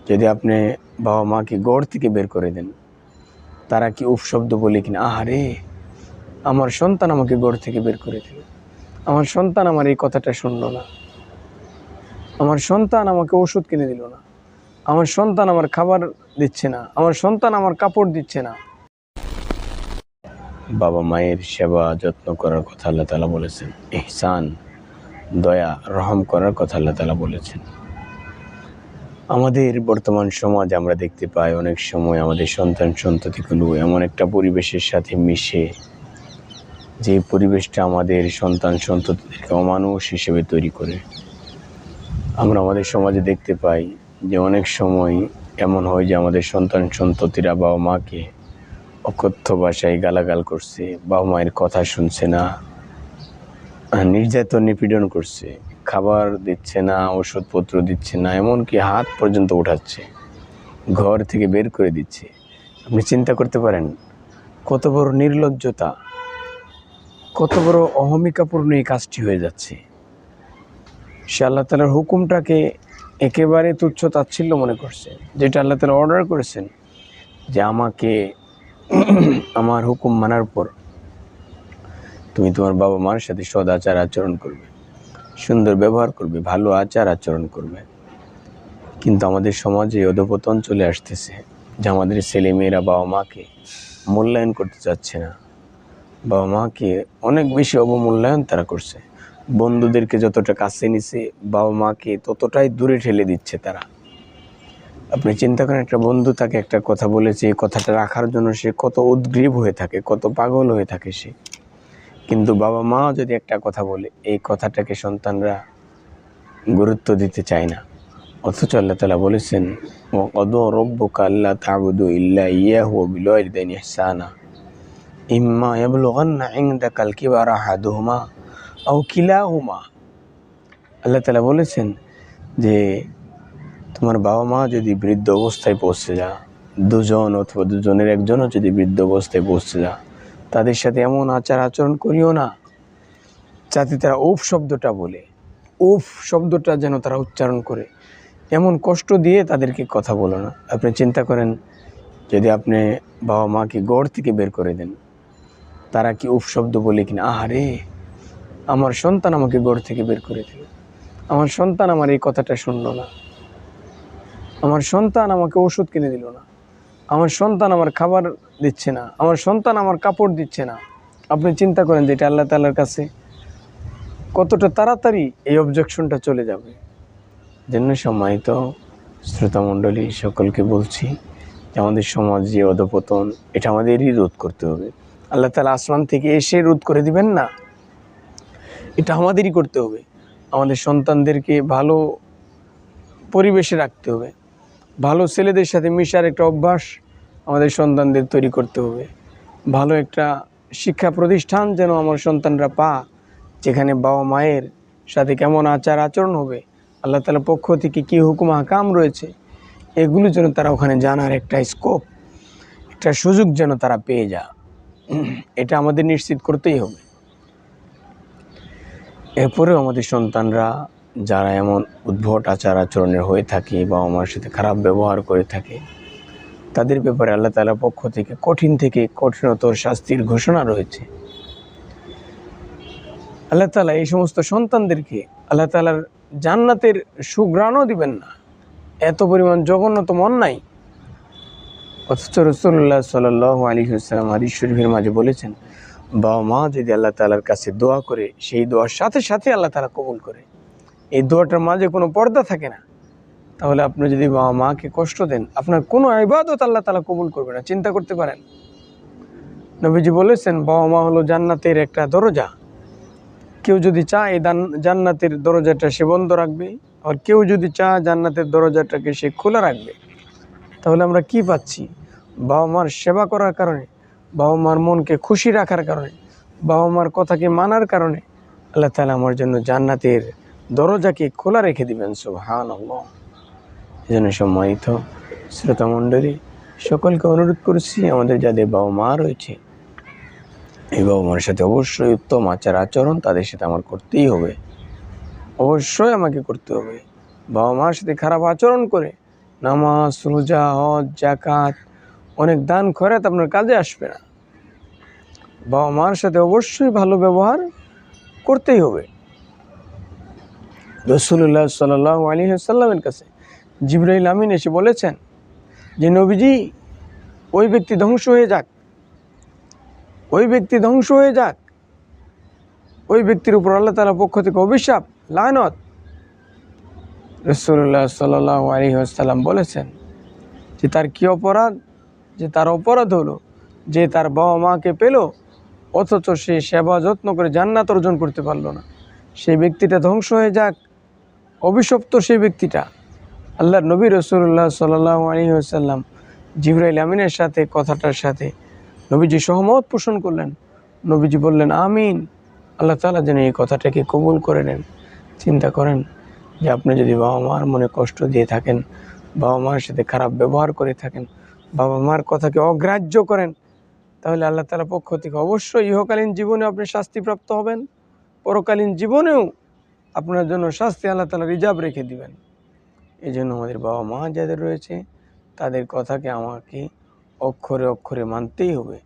যদি আপনি বাবা মাকে ঘর থেকে বের করে দেন, তারা কি উফ শব্দ বলে কিনা, আহারে আমার সন্তান আমাকে ঘর থেকে বের করে দিল, আমার সন্তান আমার এই কথাটা শুনলো না, আমার সন্তান আমাকে ওষুধ কিনে দিল না, আমার সন্তান আমার খাবার দিচ্ছে না, আমার সন্তান আমার কাপড় দিচ্ছে না। বাবা মায়ের সেবা যত্ন করার কথা আল্লাহ তাআলা বলেছেন, ইহসান দয়া রহম করার কথা আল্লাহ তাআলা বলেছেন। আমাদের বর্তমান সমাজ আমরা দেখতে পাই অনেক সময় আমাদের সন্তান সন্ততিগুলো এমন একটা পরিবেশের সাথে মিশে, যে পরিবেশটা আমাদের সন্তান সন্ততিদেরকে অমানুষ হিসেবে তৈরি করে। আমরা আমাদের সমাজে দেখতে পাই যে অনেক সময় এমন হয় যে আমাদের সন্তান সন্ততিরা বাবা মাকে অকথ্য ভাষায় গালাগাল করছে, বাবা মায়ের কথা শুনছে না, নির্যাতন নিপীড়ন করছে, খাবার দিচ্ছে না, ওষুধপত্র দিচ্ছে না, এমনকি হাত পর্যন্ত উঠাচ্ছে, ঘর থেকে বের করে দিচ্ছে। আপনি চিন্তা করতে পারেন কত বড় নির্লজ্জতা, কত বড় অহমিকাপূর্ণ এই কাজটি হয়ে যাচ্ছে। সে আল্লাহ তাআলার হুকুমটাকে একেবারে তুচ্ছ তাচ্ছিল্য মনে করছে, যেটা আল্লাহ তাআলা অর্ডার করেছেন যে আমাকে আমার হুকুম মানার পর তুমি তোমার বাবা মার সাথে সদ আচার আচরণ করবে, সুন্দর ব্যবহার করবে, ভালো আচার আচরণ করবে। কিন্তু আমাদের সমাজে অধঃপতন চলে আসতেছে যে আমাদের ছেলেমেয়েরা বাবা মাকে মূল্যায়ন করতে চাচ্ছে না, বাবা মাকে অনেক বেশি অবমূল্যায়ন তারা করছে। বন্ধুদেরকে যতটা কাছে নিছে, বাবা মাকে ততটাই দূরে ঠেলে দিচ্ছে তারা। আপনি চিন্তা করেন, একটা বন্ধু তাকে একটা কথা বলেছে, এই কথাটা রাখার জন্য সে কত উদ্গ্রীব হয়ে থাকে, কত পাগল হয়ে থাকে সে। কিন্তু বাবা মা যদি একটা কথা বলে, এই কথাটাকে সন্তানরা গুরুত্ব দিতে চায় না। অথচ আল্লাহ তাআলা বলেছেন, ওয়াকাদা রাব্বুকা আল্লা তা'বুদু ইল্লা ইয়্যাহু ওয়া বিল ওয়ালিদাইনি ইহসানা ইম্মা ইয়াবলুগান্না ইনদাকাল কিবারা আহাদুহুমা আও কিলাহুমা। আল্লাহ তাআলা বলেছেন যে তোমার বাবা মা যদি বৃদ্ধ অবস্থায় পৌঁছে যায়, দুজন অথবা দুজনের একজনও যদি বৃদ্ধ অবস্থায় পৌঁছে যায়, তাদের সাথে এমন আচার আচরণ করিও না যাতে তারা উফ শব্দটা বলে, উফ শব্দটা যেন তারা উচ্চারণ করে, এমন কষ্ট দিয়ে তাদেরকে কথা বলো না। আপনি চিন্তা করেন, যদি আপনি বাবা মাকে ঘর থেকে বের করে দেন, তারা কি উফ শব্দ বলে কিনা, আহারে আমার সন্তান আমাকে ঘর থেকে বের করে দিল, আমার সন্তান আমার এই কথাটা শুনলো না, আমার সন্তান আমাকে ওষুধ কিনে দিল না, আমার সন্তান আমার খাবার দিচ্ছে না, আমার সন্তান আমার কাপড় দিচ্ছে না। আপনি চিন্তা করেন যে এটা আল্লাহ তাআলার কাছে কতটা তাড়াতাড়ি এই অবজেকশনটা চলে যাবে। জন্য সম্মানিত শ্রোতামণ্ডলী, সকলকে বলছি যে আমাদের সমাজ যে অধঃপতন, এটা আমাদেরই রোধ করতে হবে। আল্লাহ তাআলা আসমান থেকে এসে রোধ করে দিবেন না, এটা আমাদেরই করতে হবে। আমাদের সন্তানদেরকে ভালো পরিবেশে রাখতে হবে, ভালো ছেলেদের সাথে মিশার একটা অভ্যাস আমাদের সন্তানদের তৈরি করতে হবে। ভালো একটা শিক্ষা প্রতিষ্ঠান যেন আমার সন্তানরা যেখানে বাবা মায়ের সাথে কেমন আচার আচরণ হবে, আল্লাহ তাআলার পক্ষ থেকে কী হুকুম আহকাম রয়েছে, এগুলো যেন তারা ওখানে জানার একটা স্কোপ, একটা সুযোগ যেন তারা পেয়ে যায়, এটা আমাদের নিশ্চিত করতেই হবে। এরপরেও আমাদের সন্তানরা যারা এমন উদ্ভট আচার আচরণের হয়ে থাকে, বাবা মার সাথে খারাপ ব্যবহার করে থাকে, তাদের ব্যাপারে আল্লাহ তাআলার পক্ষ থেকে কঠিন থেকে কঠিনতর শাস্তির ঘোষণা রয়েছে। আল্লাহ তাআলা এই সমস্ত সন্তানদেরকে আল্লাহ তাআলার জান্নাতের সুঘ্রাণও দিবেন না, এত পরিমাণ জঘন্যতম অন্যায়। অথচ রাসূলুল্লাহ সাল্লাল্লাহু আলাইহি ওয়াসাল্লাম হাদিস শরীফের মাঝে বলেছেন, বাবা মা যদি আল্লাহ তাআলার কাছে দোয়া করে, সেই দোয়ার সাথে সাথে আল্লাহ তাআলা কবুল করে। এই দোয়াটার মাঝে কোনো পর্দা থাকে না। তাহলে আপনি যদি বাবা মাকে কষ্ট দেন, আপনার কোনো ইবাদত আল্লাহ তাআলা কবুল করবে না। চিন্তা করতে পারেন, নবীজি বলেছেন বাবা মা হলো জান্নাতের একটা দরজা। কেউ যদি চায় এই জান্নাতের দরজাটা সে বন্ধ রাখবে, আর কেউ যদি চায় জান্নাতের দরজাটাকে সে খোলা রাখবে। তাহলে আমরা কি পাচ্ছি? বাবা মার সেবা করার কারণে, বাবা মার মনকে খুশি রাখার কারণে, বাবা মার কথাকে মানার কারণে আল্লাহ তাআলা আমার জন্য জান্নাতের দরজাকে খোলা রেখে দিবেন। সুবহানাল্লাহ। এই জন্য সম্মানিত শ্রোতামণ্ডলী, সকলকে অনুরোধ করছি, আমাদের যাদের বাবা মা রয়েছে, এই বাবা মার সাথে অবশ্যই উত্তম আচার আচরণ তাদের সাথে আমার করতেই হবে, অবশ্যই আমাকে করতে হবে। বাবা মার সাথে খারাপ আচরণ করে নামাজ, রোজা, হজ, জাকাত, অনেক দান খয়রাত আপনার কাজে আসবে না। বাবা মার সাথে অবশ্যই ভালো ব্যবহার করতেই হবে। রাসূলুল্লাহ সাল্লাল্লাহু আলাইহি ওয়াসাল্লামের কাছে জিবরাইল আমিন এসে বলেছেন যে নবীজি, ওই ব্যক্তি ধ্বংস হয়ে যাক, ওই ব্যক্তি ধ্বংস হয়ে যাক, ওই ব্যক্তির উপর আল্লাহ তাআলার পক্ষ থেকে অভিশাপ, লানত। রাসূলুল্লাহ সাল্লাল্লাহু আলাইহি ওয়াসাল্লাম বলেছেন যে তার কি অপরাধ, যে তার অপরাধ হলো যে তার বাবা মাকে পেল অথচ সে সেবা যত্ন করে জান্নাত অর্জন করতে পারলো না। সেই ব্যক্তিটা ধ্বংস হয়ে যাক, অভিশপ্ত সেই ব্যক্তিটা। আল্লাহর নবী রাসূলুল্লাহ সাল্লাল্লাহু আলাইহি ওয়াসাল্লাম জিবরাইল আমিনের সাথে কথাটার সাথে নবীজি সহমত পোষণ করলেন। নবীজি বললেন আমিন, আল্লাহ তাআলা যেন এই কথাটাকে কবুল করে নেন। চিন্তা করেন যে আপনি যদি বাবা মার মনে কষ্ট দিয়ে থাকেন, বাবা মার সাথে খারাপ ব্যবহার করে থাকেন, বাবা মার কথাকে অগ্রাহ্য করেন, তাহলে আল্লাহ তাআলার পক্ষ থেকে অবশ্যই ইহকালীন জীবনে আপনি শাস্তিপ্রাপ্ত হবেন, পরকালীন জীবনেও আপনার জন্য শাস্তি আল্লাহ তাআলা রিজার্ভ রেখে দিবেন। এই জন্য আমাদের বাবা মা যাদের রয়েছে তাদের কথাকে আমাকে অক্ষরে অক্ষরে মানতেই হবে।